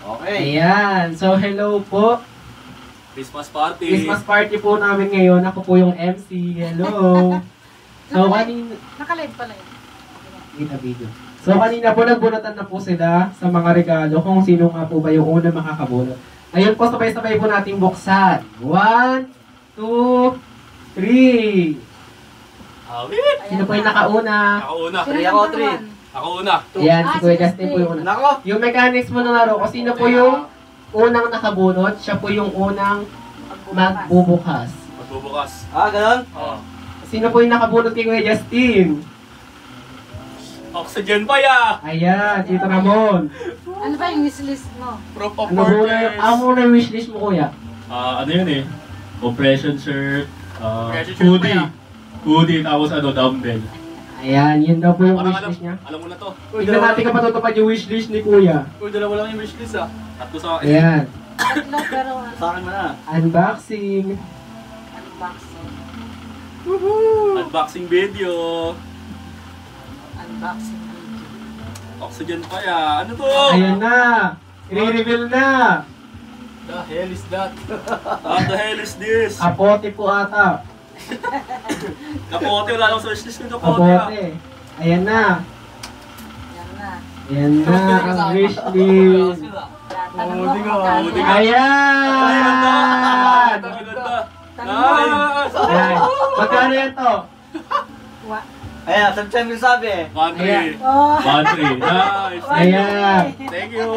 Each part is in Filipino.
Okay. Ayan. So, hello po. Christmas party. Christmas party po namin ngayon. Ako po yung MC. Hello. So, kanina... Nakalive pala yun. Kita video. So, kanina po nagbunutan na po sila sa mga regalo kung sino nga po ba yung una makakabunot. Ayun po, sabay-sabay po nating buksan. 1, 2, 3. Awit! Sino po yung nakauna? Ako una. Sino 3 ako, number 3. one? Ako una. Ayan, si Ah, Kuya si Justin po yung una. Nako. Yung mechanics mo ng laro, kung sino po yung unang nakabunot, siya po yung unang magbubukas. Magbubukas. Ganun? Oh. Sino po yung nakabunot kay Kuya Justin? Oxygen pa ya! Ayan, Tito Ramon. Ano ba yung wishlist mo? Proof of Ano muna, purchase. muna yung wishlist mo, Kuya? Ano yun eh? Compression shirt, Compression shirt pa yan. hoodie, tapos dumbbell. Ayan, yun daw po yung Parang wishlist niya. alam mo na to. Tignan natin kung patutupad yung wishlist ni Kuya. Uy, dalawa lang yung wishlist ah. Tatlo sa akin. Ayan, Tatlo pero Sa akin mo na. unboxing. unboxing. Unboxing video. Unboxing. Oxygen pa ya. Ano to? Ayan na, i-reveal na. The hell is that? What the hell is this? Kapote po ata. Kapote, wala lang sa wishlist ng kapote ah. Kapote. Ayan na. Yan na. Ayan na, ang wishlist. Tanong mo Hindi kung ka. magkano. Ay, ganda! Ayan! Ang ganda! Tanong mo. Nice! Ayan. Magkano yan to? Wa- Ayan, September sabi eh. Country. Oh. Country. Nice! Ayan. Thank you!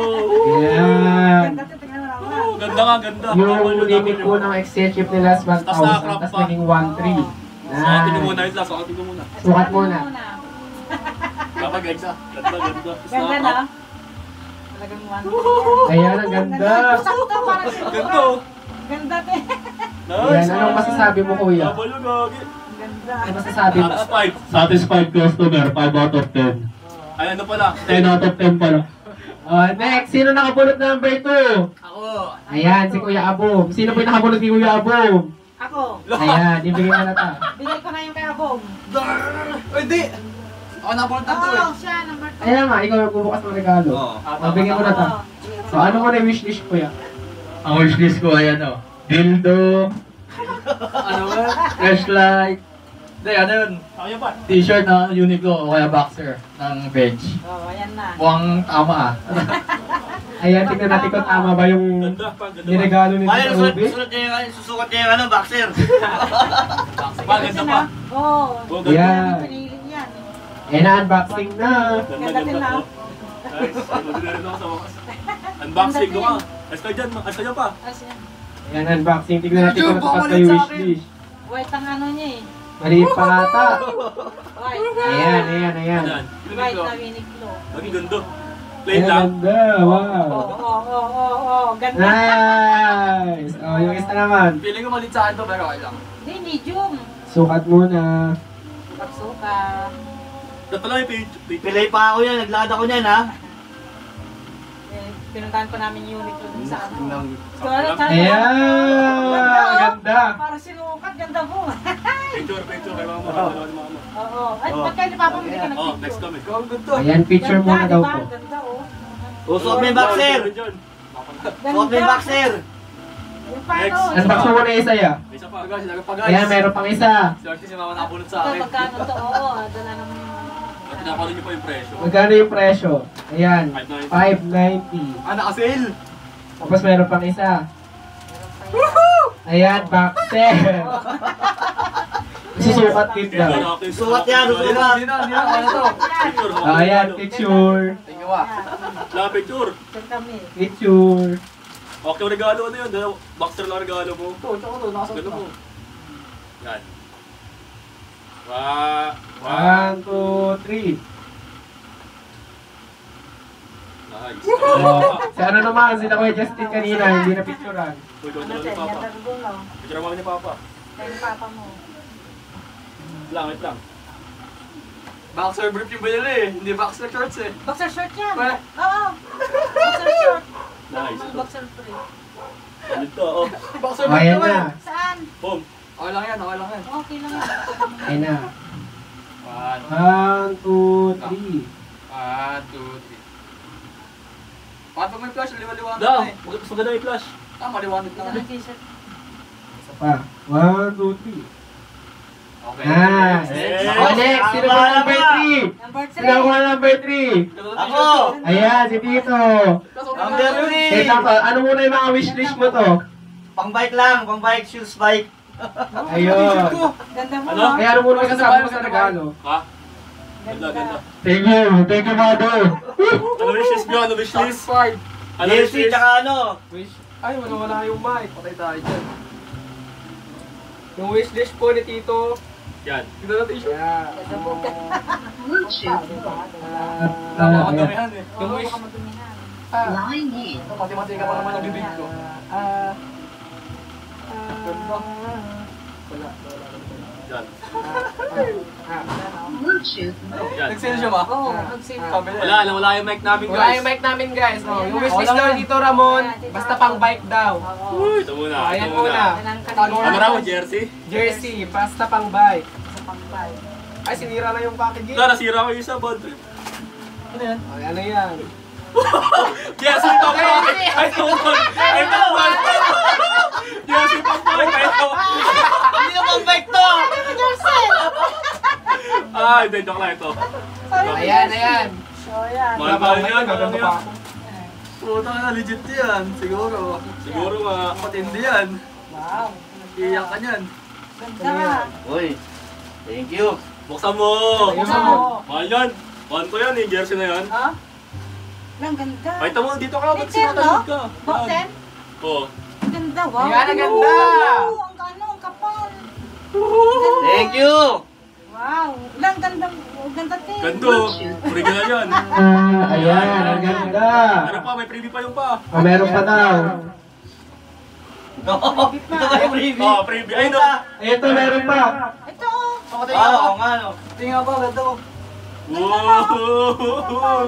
Ayan. Ganda to, tingnan mo lang. Oh, ganda nga, ganda. Yung limit po ng exchange chip nila is 1,000, tapos naging 1,300. Sukatin ko muna Nice. yun lang, sukatin ko muna. Sukat muna. Kapag ganda, ganda, ganda. Ganda na. Talagang one. Ayan, ang ganda. Sakto para sa Ganda! Ganda te. Ayan, anong masasabi mo, Kuya? Double yung gagi. Ganda. Ano masasabi mo? Satisfied. Satisfied customer, 5 out of 10. Ay, ano pala? 10 out of 10 pala. Next, sino nakabulot number 2? Ako. Ayan, si Kuya Abom. Sino po yung nakabulot ni Kuya Abom? Ako. Ayan, ibigay mo na ta. Bigay ko na yung kay Abong. Hindi! Ako nakapulot na to eh. Oo, siya, number 2. Ayan nga, ikaw magbubukas ng regalo. Oo. Bigyan mo na ta. So, ano mo na yung wishlist, Kuya? Ang wishlist ko ay dildo, Ano ba? flashlight, Hindi, ano yun? Kaya ba? t-shirt na Uniqlo o kaya boxer ng bench. Oo, ayan na. Mukhang tama ah. Ayan, tignan natin kung tama ba yung Ganda pa, ganda pa. niregalo ni Paano Tita Ruby. susukat niya yung boxer? Pa, ganda pa. Oo. Oh, ganda. Ayan. Pinili yan. Ayan na, unboxing na. Ganda, ganda. Oh. Nice. Magdala ako sa wakas. Unboxing ko ka. Ayos ka dyan, ayos ka dyan pa. As yan. Ayan, unboxing. Tignan natin kung natupad na yung wishlist. White ang ano niya eh. Maliit pa ata. White na. Ayan, ayan, ayan. Ayan. White na Uniqlo. Ang ganda. Plain Ayan, lang. ganda. Wow. Oo. Ganda. Nice! Oh, yung isa naman. Feeling ko malit sa akin to, pero okay lang. Hindi, medium. Sukat muna. Pagsuka. Ganda lang yung page. Pilay pa ako yan, naglakad ako niyan ha. Pinuntahan pa namin yung Uniqlo dun sa ano. Nang- Ayan! Ganda! Para sinukat, ganda mo. Picture kay mama. Dalawa ni mama. Oo. Ay, pagka ni Papa, hindi ka Oh, nag-picture. next kami. Ikaw ang gusto. Ayan, picture muna daw po. Ganda, oh. Usok mo yung boxer! Usok mo yung boxer! Yung paano? Next. Unbox mo muna isa ya. May isa pa. Ayan, meron pang isa. Swerte si mama nakabulot sa Ito, akin. magkano to? Oo, dala naman yung... At pinapalo niyo pa yung presyo. Magkano yung presyo? Ayan, 590. 590. Naka-sale! Tapos meron pang isa. Meron pa yan. Ayan, boxer. Susukat din daw. Sukat yan, susukat! Hindi na, ano to? Picture. Ayan, picture. Tingnan mo. Wala picture. Check kami. Picture. Okay, yung regalo ano yun? Boxer lang regalo mo. Ito, nakasuot Ganda na. mo. Yan. Wow. 1, 2, 3. Nice. Oh, si ano naman, sila Kuya Justin kanina, hindi na picturean. Uy, Ano ganda ten? ni Papa. Ganda ko dulo. Picture mo ni Papa. Kaya ni Papa mo. Wait lang. Boxer brief yung binili eh. Hindi boxer shorts eh. Boxer short yan. Wala. Oo. Boxer short. Nice. Boxer free. Ito, oh. Boxer Oh, brief ayan naman. na. Saan? Boom. Okay lang yan, okay lang yan. Okay lang yan. Ayan na. 1, 1, 2, 3. 1, 2, 3. Bakit pag may flash, liwaliwanag Da, na eh. mas maganda yung flash. Maliwanag na nga. Ano t-shirt? Isa pa. 1, 2, 3. Okay. Nice. Yes. O, next. Sino ba number 3? Number Sino ako 3. number 3? Ako! Ayan, si Tito. Number 3! Wait lang to. Ano muna yung mga wishlist mo to? Pang bike lang, pang bike, shoes bike. Ayun. Ganda mo, Ano? ha? Kaya ano muna kasama mo sa regalo? Ha? Ganda, ganda. Thank you. Thank you, mother. Ano wishlist nyo? Ano wishlist? Satisfied. Ano DLC wishlist? tsaka ano? Wish. Ay, wala yung mic. Patay tayo dyan. Yung wishlist po ni Tito. Yan. Tignan natin yung Yeah. Ganda mo. Tama ka damihan eh. Yung wish. Baka madumihan. Mati-mati ka pa naman ang bibig ko. Yan. Yan. Nag-send siya ba? Oo, mag-save. Sabi niya. Wala yung mic namin Wala guys. yung mic namin, guys. No? Yung Ayan. wishlist daw ni Tito Ramon, basta pang bike daw. Oo. Ito muna. Ayan Ito muna. Kailangan ka Ano Ano raw, jersey? Jersey, basta pang bike. sa pangpay. Ay, sinira na yung packaging. Ito, nasira ko yung isa, bad trip. Ano yan? Ay, ano yan? Jersey pang bike! Ay, tungkol! Ay, pang bike! Jersey pang bike! Ay, ito! Hindi na pang bike to! Ah, hindi, joke lang ito. Ayan, ayan. So, yan. Mahal-mahal yan, alam niya. Puta ka na, legit yan. Siguro. Siguro nga. Matindi yan. Wow. Iiyak ka niyan. Ganda. Uy, thank you. Buksan mo! Buksan mo. Mahal yan. Mahal ko yan, yung jersey na yan. Ha? Ang ganda. Ay, tamo, dito ka. Ba't Picture, sinatagod ka? Buksen? Oo. Ang ganda. Wow. Ayan, ang ganda. Wow, ang ano, ang kapal. Thank you! Wow. Ang ganda. Ang ganda, Tin. Gando. Original yan. Ayan, ang ganda. Ano pa, may preview pa yung pa. O, meron pa daw. Oo, ito ba yung review? Oh, preview. Ay, no. Ito, meron pa. Ito, oh. Oo, nga no. Tingnan pa, ganda ko. Wow.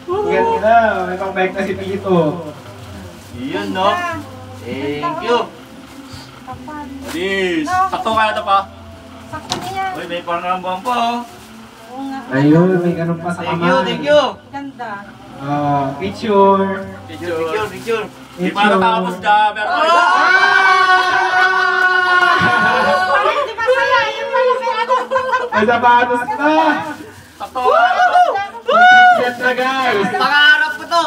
Ang ganda. May pang bike na si Tito. Yun no. Thank you. Kapal. Anis. Sakto kaya ito pa. Sakto na yan. Uy, may pangrambang pa oh. Oo nga. Ayun, may ganun pa sa Thank kamay. you, thank you. Ganda. Picture. Picture, picture. Di pa natapos ka. Meron pa isa. Parang hindi masaya. Yung pala may ano. May sapatos pa. Sakto kaya ito. Set na, guys. Pangarap ko to.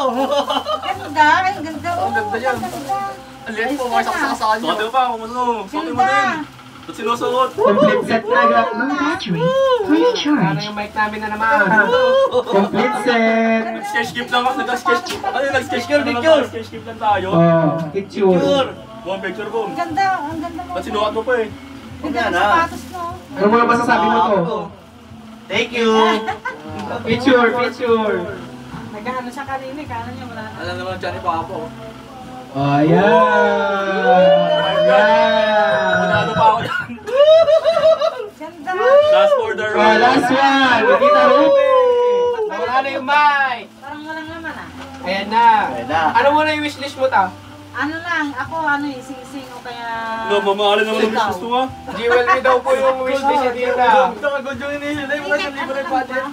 Ganda. Ang ganda. Ang ganda yan. Ganda. Ang liit po, may saksa sa kanya. Suotin mo pa kung ano. Suotin mo din. Ganda. Ba't sinusuot? Complete set na, guys. Battery. Free Ano charge. yung mic namin na naman? Complete set. Nag-sketch clip lang ako. Nag-sketch clip. Ano yung nag-sketch clip? Picture. Nag-sketch clip lang tayo. Picture. Picture. Boom, picture boom. Ang ganda. Ang ganda mo. Ba't sinuot mo pa eh? Ganda ng Yan, ah. sapatos mo. Ano mo masasabi mo to? Thank you. Picture, picture. Naghahanap siya kanina. Kala niya wala na. Alam naman dyan ni Papa. Oh, ayan. Ayan. Ano pa ako yan? Ganda. Last order. Oh, last one. Kita Ruben. Wala na yung mic. Parang walang naman ah. Ayan na. Ayan na. Ano muna yung wishlist mo ta? Ano lang, ako ano eh, sing-sing o kaya... No, mamahalin naman ang business mo ha. Jewelry daw po yung wishlist niya dito. Ito ka, good yung inihilay mo sa libre ano pa din.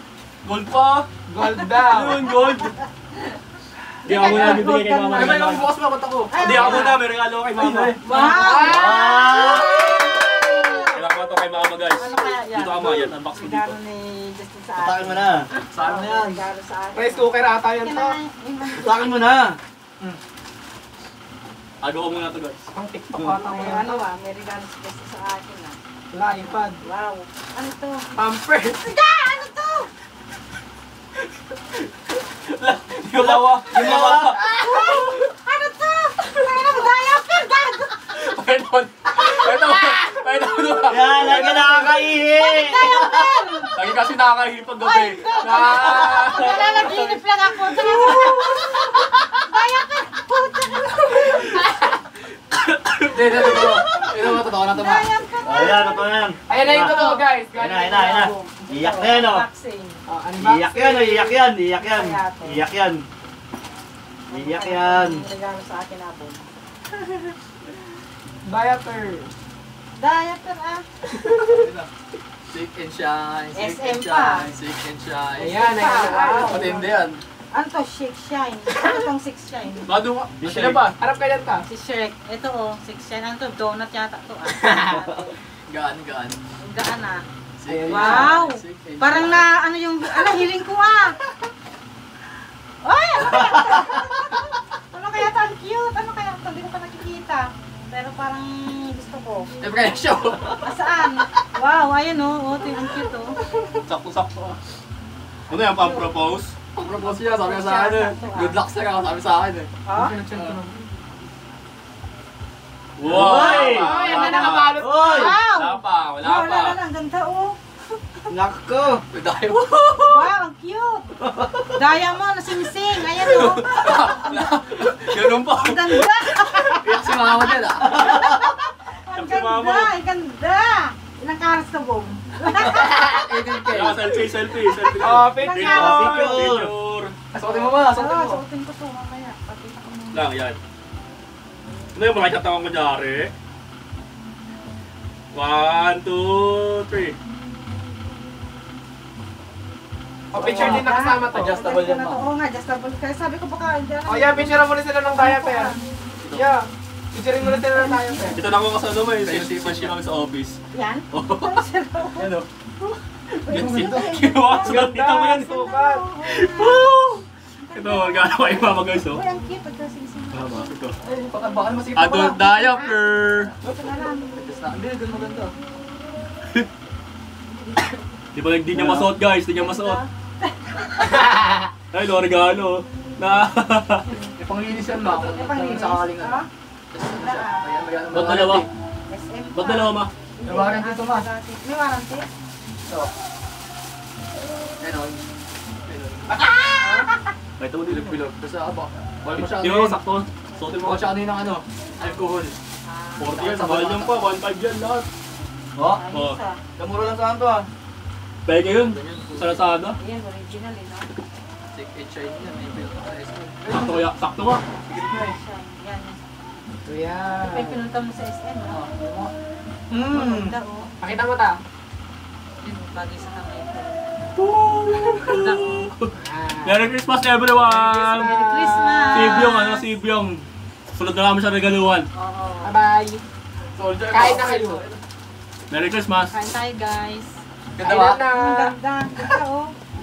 Gold pa. Gold daw. Ano yun, gold? Hindi ako muna bibigay kay mama. Ay, may mga bukas mga mata ko. Hindi ako muna, may regalo ako kay mama. Wow! Kailangan ko ito kay mama guys. Ano kaya yan? Dito ama yan, unbox ko dito. Regalo ni Justin sa Patakin akin. mo na. Saan na yan? Regalo sa akin. Rice cooker ata yan to. Patakin mo na. Agaw ko muna ito guys. Pang TikTok May ata mo yan. ano ah, may regalo si Justin sa akin ah. Wala, iPad. Wow. Ano to? Pampers. Hindi! Ano to? Gimawa! Gimawa! Ano to? Ano mo diaper? Gago! Pardon! Pardon! Yan, lagi ka nakakaihi. Lagi kasi nakakahihi pag gabi. Nalalaginip lang ako. Diaper! Puta! Hindi, totoo. Ito ba, totoo na ito ba? Diaper! Ayan, ito na yan. Ayan na yung totoo, guys. Ayan na, ayan na, ayan na. Iyak na yan, oh. Boxing. Oh, Iyak yan, oh, iyak yan, iyak yan. Iyak yan. Iyak yan. May regalo sa akin ako. Diaper. Diaper ah. Sick and shine, sick and SM pa. shine, sick and shine. Ayan, ayan. Matindi yan. Ano to? Six Shine. Ano tong Six Shine? Bado ka. Sino ba? Harap ka dyan ka. Si Shrek. Ito oh, Six Shine. Ano to? Donut yata to. Gaan. Gaan ah. Wow! Parang na, ano yung, ano, hiling ko ah! Ay! Ano kaya to? Ang cute! Ano kaya to? Hindi ko pa nakikita. Pero parang gusto ko. Depression. Saan? Wow, ayun oh. Ito yung cute oh. Sakto-sakto. Ano yan, pang-propose? Propose niya, sabi niya sa akin eh. Good luck sir, ako sabi sa akin eh. Ha? Wow! Ay, yan na nakabalot. Oy! Wow! Wala pa, wala pa. Wala na, ang ganda oh. Nako! Dahil Wow, ang cute! Diamond na sing-sing. Ayan oh. Ganun pa. Ang ganda! iyak si mama din ah. Ang Si Mama. ganda! Ang ganda! Ilang karas ka, Bong? 18K. Yeah, selfie. Oh, picture. Picture. Suotin mo ba? Suotin Oo, mo. suotin ko to mamaya. Pakita ko muna. Lang, yan. Ano yung mga chatawang ko dyari? 1, 2, 3. Oh, picture din nakasama to. Adjustable yan, ma. Oo nga, adjustable. Kaya sabi ko baka hindi Oh, yeah, picture mo na sila ng diaper. Yeah. Picturein mo na sila ng diaper. Ito na ako kasano mo eh. Sales kami sa office. Yan? Yan o. Ginawa ko sa dito mo yan. Sukat. Woo! Ito, magkano kayo mama guys oh. Uy, ang cute. Pagkasingsing mo. Tama, ito. Ay, baka masipag Adult diaper. Ito na lang. Hindi, ganun maganda. Di ba hindi niya masuot guys? Hindi niya masuot. Ay, no, regalo. Na. May panglinis yan ma. May Kung panglinis. sakaling ano. Ah? Ayan, Ba't dalawa? SM. Ba't dalawa ma? May warranty to ma. May warranty? So. Ganon. May ito din. Bilog. Basta aba. Wala mo siya Di ba sakto? Suotin mo. Baka siya kanina ng ano. Alcohol. 40 yan, mahal yan pa. 1.5 yan lahat. Oh? Oh. Isa. Kamuro lang saan to ah. Pwede yun. Sa Lazada. Ayan, original eh, no? HID yan. May bilog na tayo. Sakto kaya. Sakto ka. Sige na eh. Siya, yan. Kuya. May pinunta mo sa SM, no? Hmm. Maganda, oh. Pakita mo ta. Yun, bagay sa kamay ko. Ganda, oh. Merry Christmas everyone! Merry Christmas! Sibyong, ano, Sibyong. Sunod na namin sa regaluhan. Oo. Bye-bye. Soldier. Kain na kayo. Merry Christmas! Kain tayo, guys. Ganda ba? Kain na. Ang ganda. Ganda, oh.